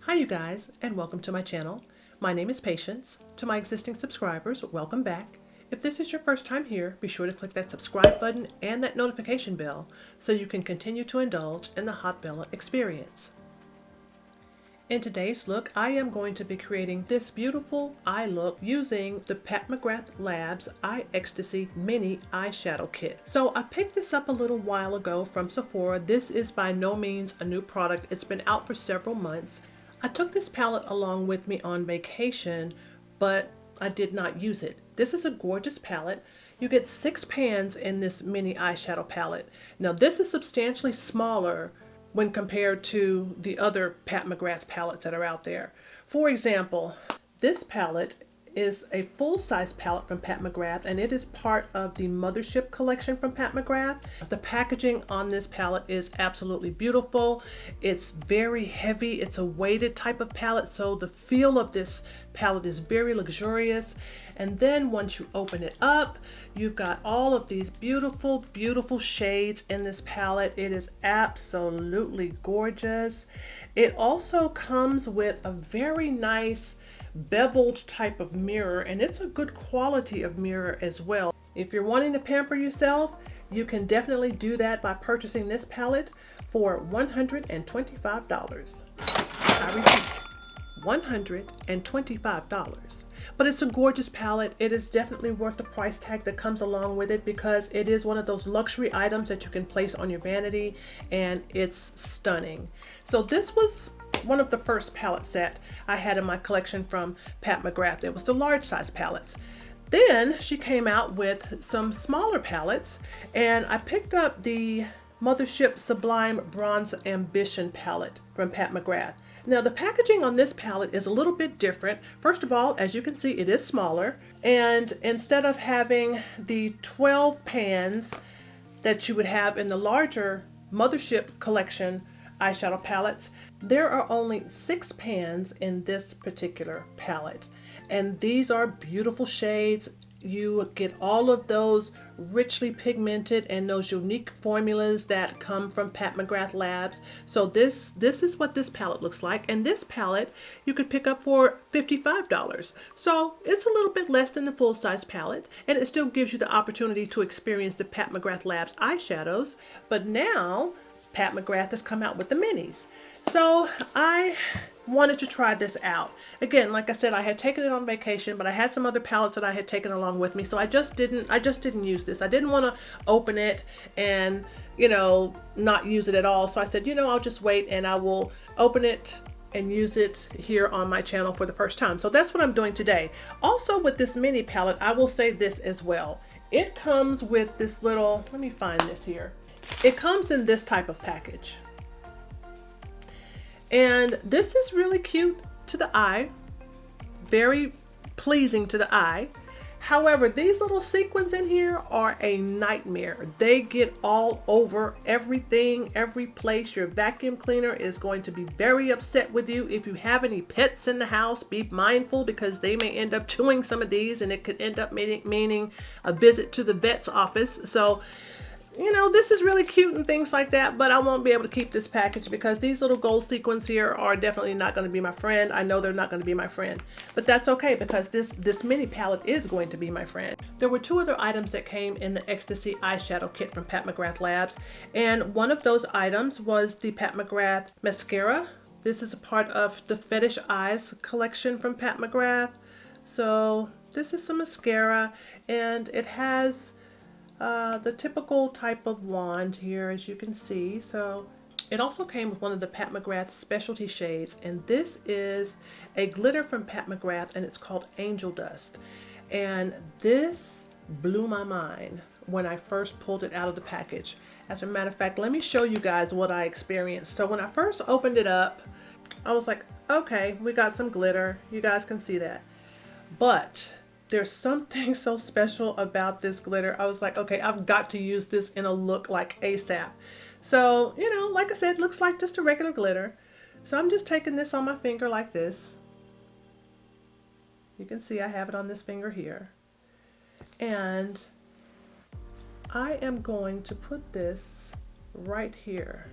Hi you guys, and welcome to my channel. My name is Patience. To my existing subscribers, welcome back. If this is your first time here, be sure to click that subscribe button and that notification bell so you can continue to indulge in the Haute Bella experience. In today's look, I am going to be creating this beautiful eye look using the Pat McGrath Labs Eye Ecstasy Mini Eyeshadow Kit. So I picked this up a little while ago from Sephora. This is by no means a new product. It's been out for several months. I took this palette along with me on vacation, but I did not use it. This is a gorgeous palette. You get 6 pans in this mini eyeshadow palette. Now this is substantially smaller when compared to the other Pat McGrath palettes that are out there. For example, this palette is a full-size palette from Pat McGrath, and it is part of the Mothership collection from Pat McGrath. The packaging on this palette is absolutely beautiful. It's very heavy. It's a weighted type of palette, so the feel of this palette is very luxurious. And then once you open it up, you've got all of these beautiful, beautiful shades in this palette. It is absolutely gorgeous. It also comes with a very nice beveled type of mirror, and it's a good quality of mirror as well. If you're wanting to pamper yourself, you can definitely do that by purchasing this palette for $125. I repeat, $125. But it's a gorgeous palette. It is definitely worth the price tag that comes along with it because it is one of those luxury items that you can place on your vanity, and it's stunning. So this was one of the first palette set I had in my collection from Pat McGrath. It was the large size palettes. Then she came out with some smaller palettes, and I picked up the Mothership Sublime Bronze Ambition palette from Pat McGrath. Now the packaging on this palette is a little bit different. First of all, as you can see, it is smaller, and instead of having the 12 pans that you would have in the larger Mothership collection eyeshadow palettes, there are only 6 pans in this particular palette, and these are beautiful shades. You get all of those richly pigmented and those unique formulas that come from Pat McGrath Labs. So this is what this palette looks like, and this palette you could pick up for $55. So it's a little bit less than the full-size palette, and it still gives you the opportunity to experience the Pat McGrath Labs eyeshadows. But now Pat McGrath has come out with the minis. So I wanted to try this out. Again, like I said, I had taken it on vacation, but I had some other palettes that I had taken along with me, so I just didn't use this. I didn't want to open it and, not use it at all. So I said, I'll just wait and I will open it and use it here on my channel for the first time. So that's what I'm doing today. Also with this mini palette, I will say this as well. It comes with this little, let me find this here. It comes in this type of package. And this is really cute to the eye, very pleasing to the eye. However, these little sequins in here are a nightmare. They get all over everything, every place. Your vacuum cleaner is going to be very upset with you. If you have any pets in the house, be mindful because they may end up chewing some of these, and it could end up meaning a visit to the vet's office. So this is really cute and things like that, but I won't be able to keep this package because these little gold sequins here are definitely not going to be my friend. I know they're not going to be my friend, but that's okay because this mini palette is going to be my friend. There were 2 other items that came in the Ecstasy eyeshadow kit from Pat McGrath Labs, and one of those items was the Pat McGrath mascara. This is a part of the Fetish Eyes collection from Pat McGrath. So this is some mascara, and it has the typical type of wand here, as you can see. So it also came with one of the Pat McGrath specialty shades, and this is a glitter from Pat McGrath, and it's called Angel Dust. And this blew my mind when I first pulled it out of the package. As a matter of fact, let me show you guys what I experienced. So when I first opened it up, I was like, okay, we got some glitter. You guys can see that. But there's something so special about this glitter. I was like, okay, I've got to use this in a look like ASAP. So, like I said, it looks like just a regular glitter. So I'm just taking this on my finger like this. You can see I have it on this finger here. And I am going to put this right here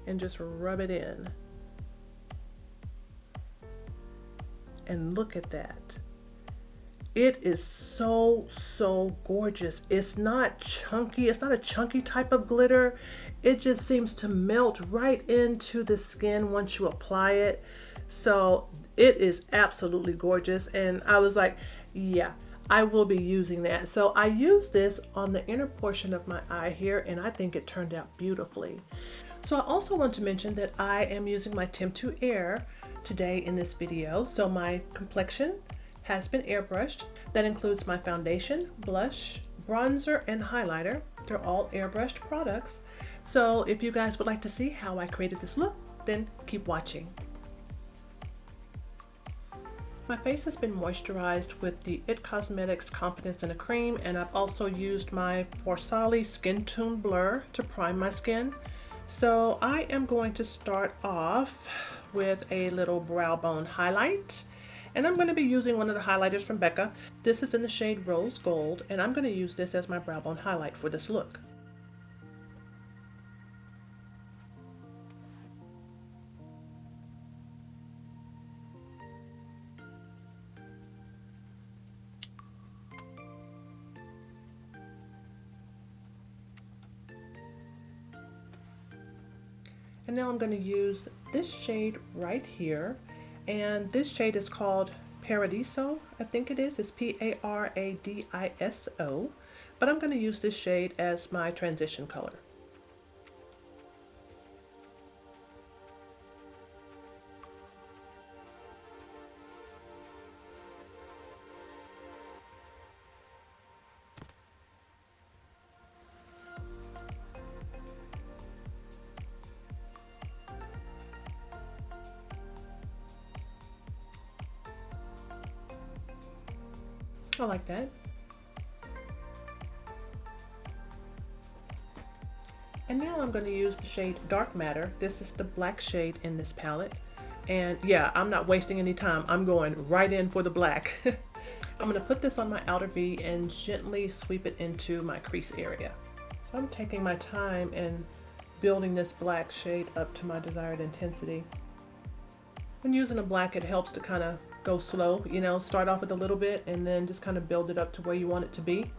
and just rub it in. and look at that. It is so, so gorgeous. It's not chunky. It's not a chunky type of glitter. It just seems to melt right into the skin once you apply it. So it is absolutely gorgeous. And I was like, yeah, I will be using that. So I used this on the inner portion of my eye here, and I think it turned out beautifully. So I also want to mention that I am using my Temptu Air today in this video. So my complexion has been airbrushed. That includes my foundation, blush, bronzer, and highlighter. They're all airbrushed products. So if you guys would like to see how I created this look, then keep watching. My face has been moisturized with the IT Cosmetics Confidence in a Cream, and I've also used my Forsali Skin Tune Blur to prime my skin. So I am going to start off with a little brow bone highlight. And I'm going to be using one of the highlighters from Becca. This is in the shade Rose Gold, and I'm going to use this as my brow bone highlight for this look. And now I'm going to use this shade right here. And this shade is called Paradiso, I think it is. It's Paradiso. But I'm going to use this shade as my transition color. I like that. And now I'm going to use the shade Dark Matter. This is the black shade in this palette. And yeah, I'm not wasting any time. I'm going right in for the black. I'm going to put this on my outer V and gently sweep it into my crease area. So I'm taking my time and building this black shade up to my desired intensity. When using a black, it helps to kind of go slow, you know, start off with a little bit and then just kind of build it up to where you want it to be.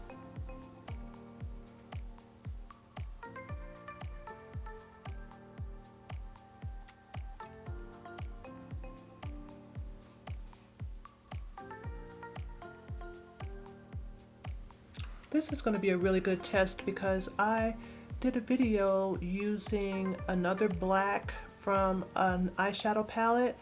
This is going to be a really good test because I did a video using another black from an eyeshadow palette,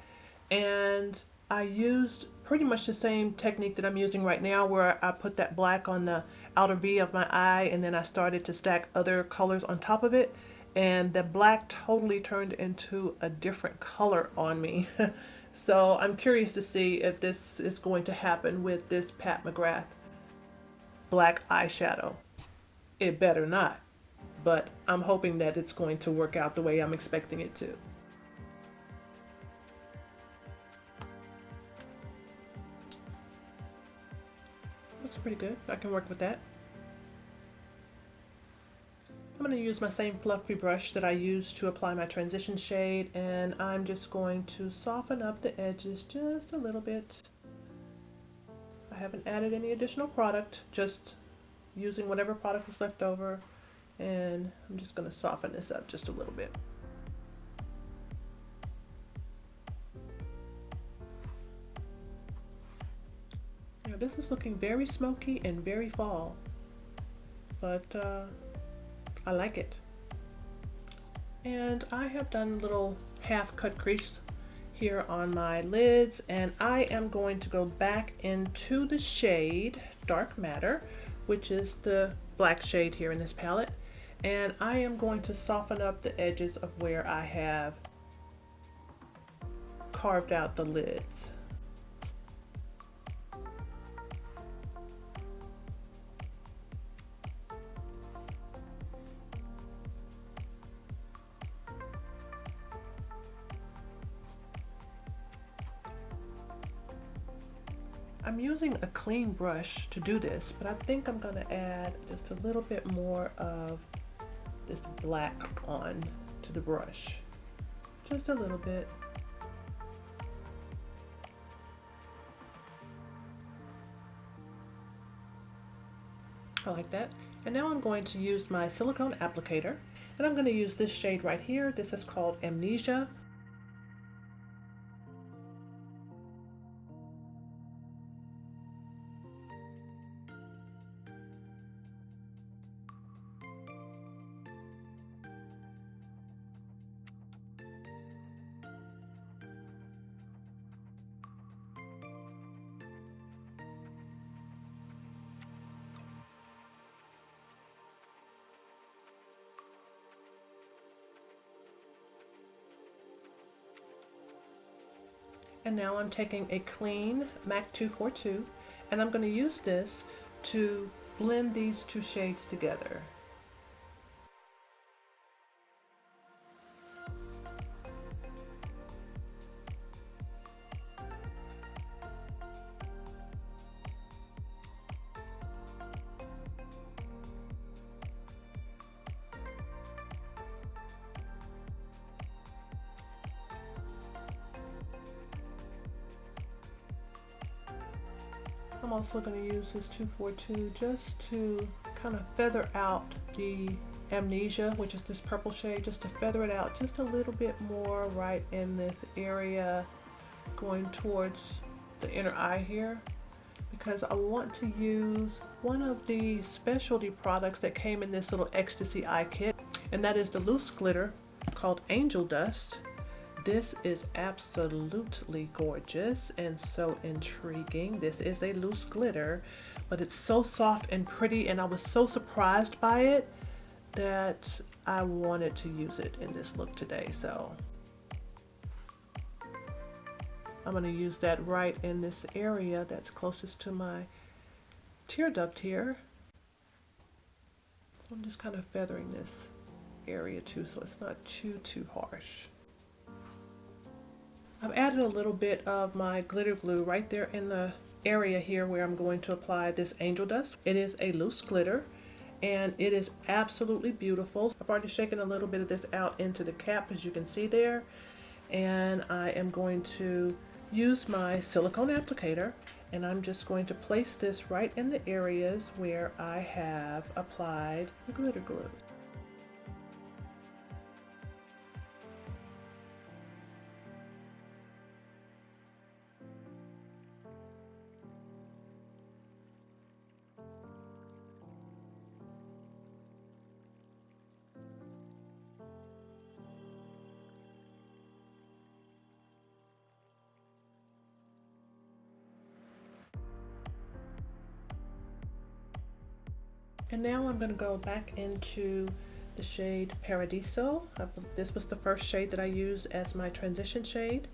and I used pretty much the same technique that I'm using right now, where I put that black on the outer V of my eye and then I started to stack other colors on top of it, and the black totally turned into a different color on me. So I'm curious to see if this is going to happen with this Pat McGrath black eyeshadow. It better not, but I'm hoping that it's going to work out the way I'm expecting it to. Looks pretty good. I can work with that. I'm going to use my same fluffy brush that I used to apply my transition shade, and I'm just going to soften up the edges just a little bit. I haven't added any additional product, just using whatever product is left over, and I'm just going to soften this up just a little bit. Now this is looking very smoky and very fall, but I like it. And I have done a little half cut crease here on my lids, and I am going to go back into the shade Dark Matter, which is the black shade here in this palette, and I am going to soften up the edges of where I have carved out the lids. I'm using a clean brush to do this, but I think I'm going to add just a little bit more of this black on to the brush. Just a little bit. I like that. And now I'm going to use my silicone applicator, and I'm going to use this shade right here. This is called Amnesia. And now I'm taking a clean MAC 242, and I'm going to use this to blend these two shades together. I'm also going to use this 242 just to kind of feather out the Amnesia, which is this purple shade, just to feather it out just a little bit more right in this area going towards the inner eye here, because I want to use one of the specialty products that came in this little Ecstasy eye kit, and that is the loose glitter called Angel Dust. This is absolutely gorgeous and so intriguing. This is a loose glitter, but it's so soft and pretty, and I was so surprised by it that I wanted to use it in this look today. So I'm going to use that right in this area that's closest to my tear duct here. So I'm just kind of feathering this area too, so it's not too harsh. I've added a little bit of my glitter glue right there in the area here where I'm going to apply this Angel Dust. It is a loose glitter and it is absolutely beautiful. I've already shaken a little bit of this out into the cap, as you can see there, and I am going to use my silicone applicator, and I'm just going to place this right in the areas where I have applied the glitter glue. And now I'm going to go back into the shade Paradiso. This was the first shade that I used as my transition shade,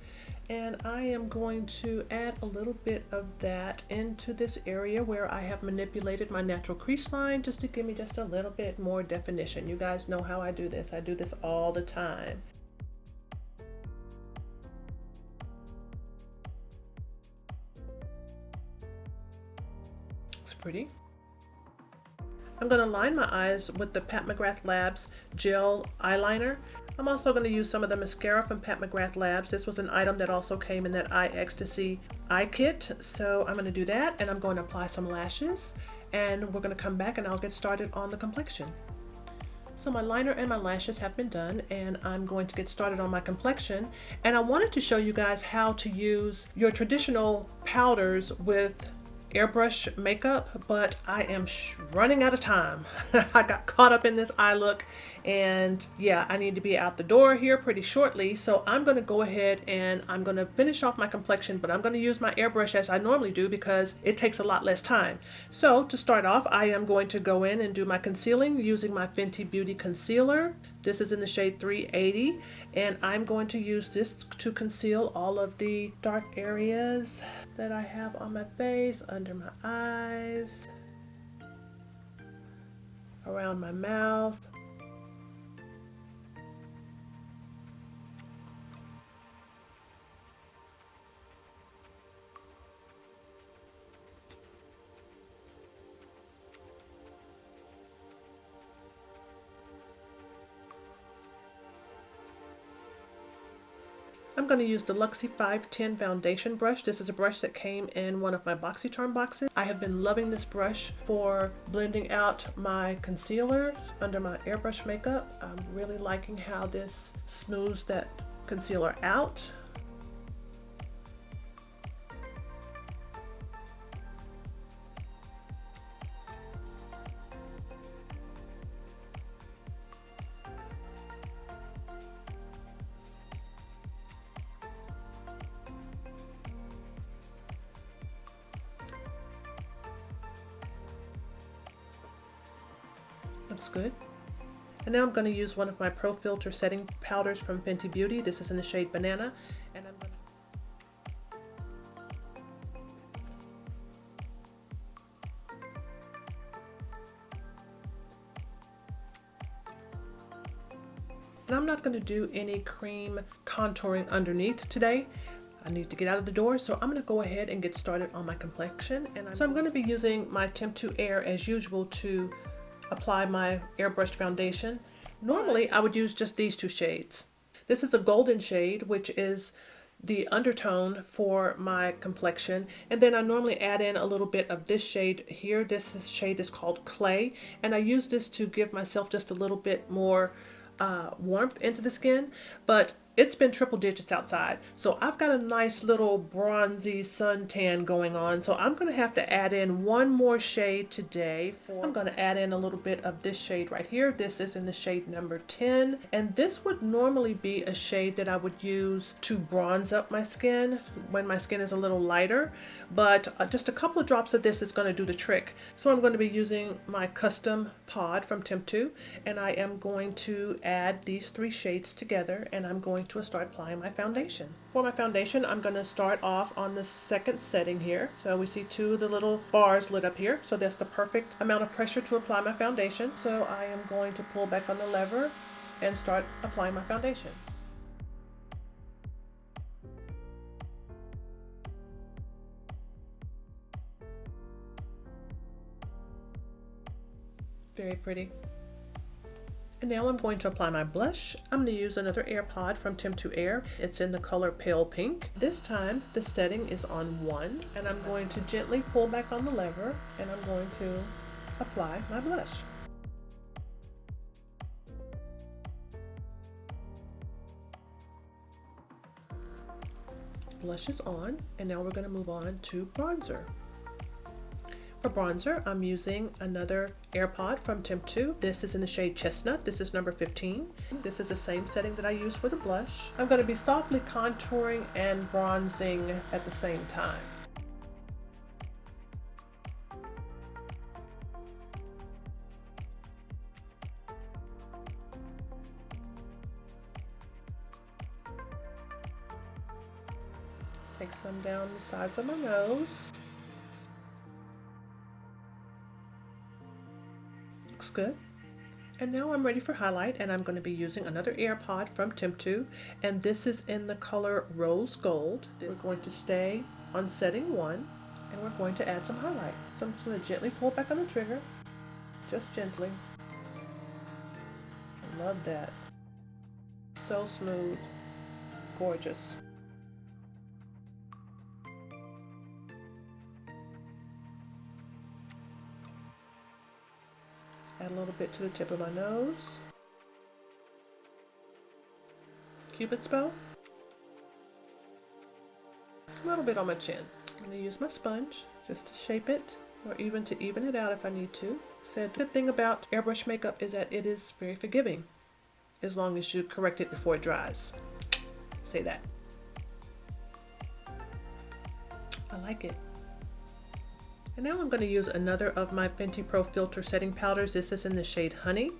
and I am going to add a little bit of that into this area where I have manipulated my natural crease line just to give me just a little bit more definition. You guys know how I do this. I do this all the time. It's pretty. I'm going to line my eyes with the Pat McGrath Labs gel eyeliner. I'm also going to use some of the mascara from Pat McGrath Labs. This was an item that also came in that Ecstasy eye kit. So I'm going to do that, and I'm going to apply some lashes, and we're going to come back and I'll get started on the complexion. So my liner and my lashes have been done, and I'm going to get started on my complexion. And I wanted to show you guys how to use your traditional powders with airbrush makeup, but I am running out of time. I got caught up in this eye look, and yeah, I need to be out the door here pretty shortly, so I'm going to go ahead and I'm going to finish off my complexion, but I'm going to use my airbrush as I normally do because it takes a lot less time. So to start off, I am going to go in and do my concealing using my Fenty Beauty concealer. This is in the shade 380, and I'm going to use this to conceal all of the dark areas that I have on my face, under my eyes, around my mouth. I'm going to use the Luxie 510 foundation brush. This is a brush that came in one of my BoxyCharm boxes. I have been loving this brush for blending out my concealers under my airbrush makeup. I'm really liking how this smooths that concealer out. Looks good. And now I'm going to use one of my Pro Filter setting powders from Fenty Beauty. This is in the shade Banana. And I'm going And I'm not going to do any cream contouring underneath today. I need to get out of the door, so I'm going to go ahead and get started on my complexion. So I'm going to be using my Temptu Air as usual to apply my airbrushed foundation. Normally I would use just these two shades. This is a golden shade, which is the undertone for my complexion, and then I normally add in a little bit of this shade here. This shade is called Clay, and I use this to give myself just a little bit more warmth into the skin, but it's been triple digits outside, so I've got a nice little bronzy suntan going on, so I'm going to have to add in one more shade today. I'm going to add in a little bit of this shade right here. This is in the shade number 10, and this would normally be a shade that I would use to bronze up my skin when my skin is a little lighter, but just a couple of drops of this is going to do the trick. So I'm going to be using my custom pod from Temptu, and I am going to add these three shades together, and I'm going to start applying my foundation. For my foundation, I'm going to start off on the second setting here. So we see two of the little bars lit up here. So that's the perfect amount of pressure to apply my foundation. So I am going to pull back on the lever and start applying my foundation. Very pretty. And now I'm going to apply my blush. I'm going to use another Air Pod from Temptu Air. It's in the color Pale Pink. This time the setting is on 1, and I'm going to gently pull back on the lever, and I'm going to apply my blush. Blush is on, and now we're going to move on to bronzer. For bronzer, I'm using another AirPod from Temptu. This is in the shade Chestnut. This is number 15. This is the same setting that I used for the blush. I'm going to be softly contouring and bronzing at the same time. Take some down the sides of my nose. Looks good. And now I'm ready for highlight, and I'm going to be using another AirPod from Temptu, and this is in the color Rose Gold. We're going to stay on setting 1, and we're going to add some highlight. So I'm just going to gently pull back on the trigger, just gently. I love that. So smooth, gorgeous. Add a little bit to the tip of my nose. Cupid's bow. A little bit on my chin. I'm going to use my sponge just to shape it, or even to even it out if I need to. The good thing about airbrush makeup is that it is very forgiving, as long as you correct it before it dries. Say that. I like it. And now I'm going to use another of my Fenty Pro Filter setting powders. This is in the shade Honey.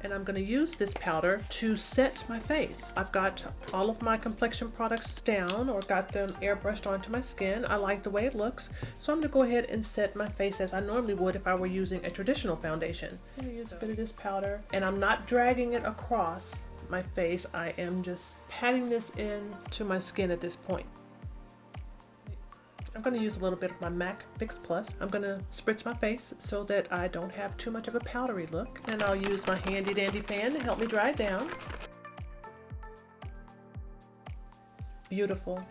And I'm going to use this powder to set my face. I've got all of my complexion products down, or got them airbrushed onto my skin. I like the way it looks, so I'm going to go ahead and set my face as I normally would if I were using a traditional foundation. I'm going to use a bit of this powder, and I'm not dragging it across my face. I am just patting this into my skin at this point. I'm going to use a little bit of my MAC Fix Plus. I'm going to spritz my face so that I don't have too much of a powdery look. And I'll use my handy dandy fan to help me dry it down. beautiful.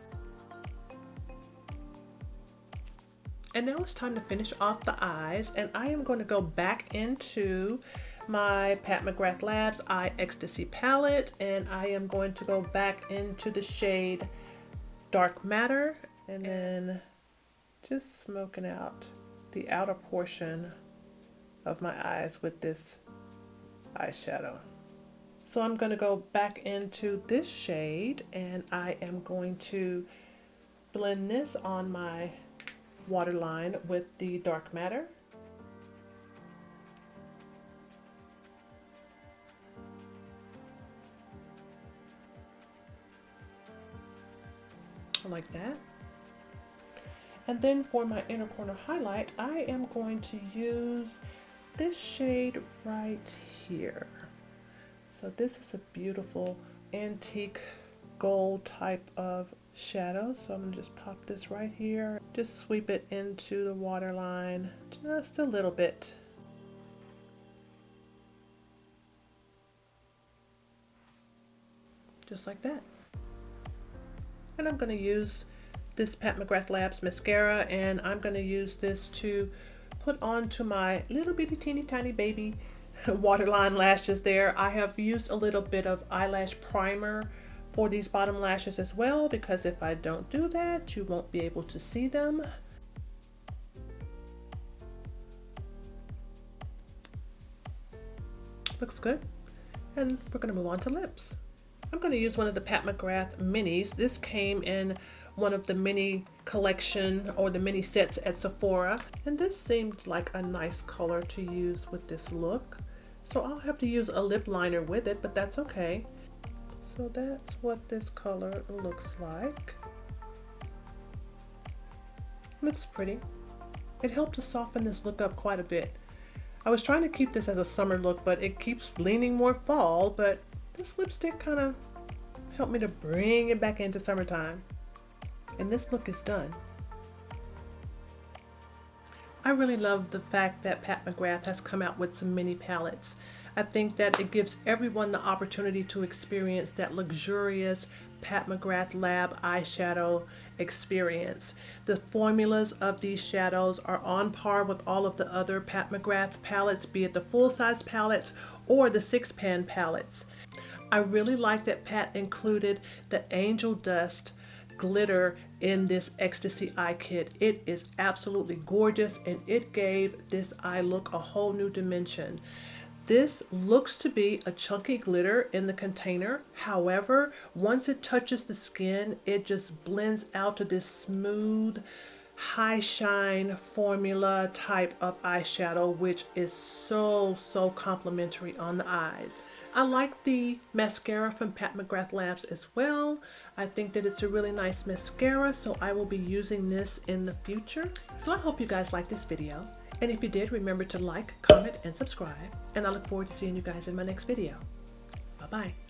And now it's time to finish off the eyes, and I am going to go back into my Pat McGrath Labs Eye Ecstasy palette, and I am going to go back into the shade Dark Matter, and then just smoking out the outer portion of my eyes with this eyeshadow. So I'm going to go back into this shade, and I am going to blend this on my waterline with the Dark Matter. Like that. And then for my inner corner highlight, I am going to use this shade right here. So this is a beautiful antique gold type of shadow. So I'm gonna just pop this right here. Just sweep it into the waterline just a little bit. Just like that. And I'm going to use this Pat McGrath Labs mascara, and I'm going to use this to put onto my little bitty teeny tiny baby waterline lashes there. I have used a little bit of eyelash primer for these bottom lashes as well, because if I don't do that, you won't be able to see them. Looks good. And we're going to move on to lips. I'm going to use one of the Pat McGrath minis. This came in one of the mini collection or the mini sets at Sephora, and this seemed like a nice color to use with this look. So I'll have to use a lip liner with it, but that's okay. So that's what this color looks like. Looks pretty. It helped to soften this look up quite a bit. I was trying to keep this as a summer look, but it keeps leaning more fall, but this lipstick kind of helped me to bring it back into summertime. And this look is done. I really love the fact that Pat McGrath has come out with some mini palettes. I think that it gives everyone the opportunity to experience that luxurious Pat McGrath Lab eyeshadow experience. The formulas of these shadows are on par with all of the other Pat McGrath palettes, be it the full-size palettes or the 6-pan palettes. I really like that Pat included the Angel Dust glitter in this Ecstasy eye kit. It is absolutely gorgeous, and it gave this eye look a whole new dimension. This looks to be a chunky glitter in the container. However, once it touches the skin, it just blends out to this smooth, high shine formula type of eyeshadow, which is so complimentary on the eyes. I like the mascara from Pat McGrath Labs as well. I think that it's a really nice mascara, so I will be using this in the future. So I hope you guys liked this video. And if you did, remember to like, comment, and subscribe. And I look forward to seeing you guys in my next video. Bye-bye.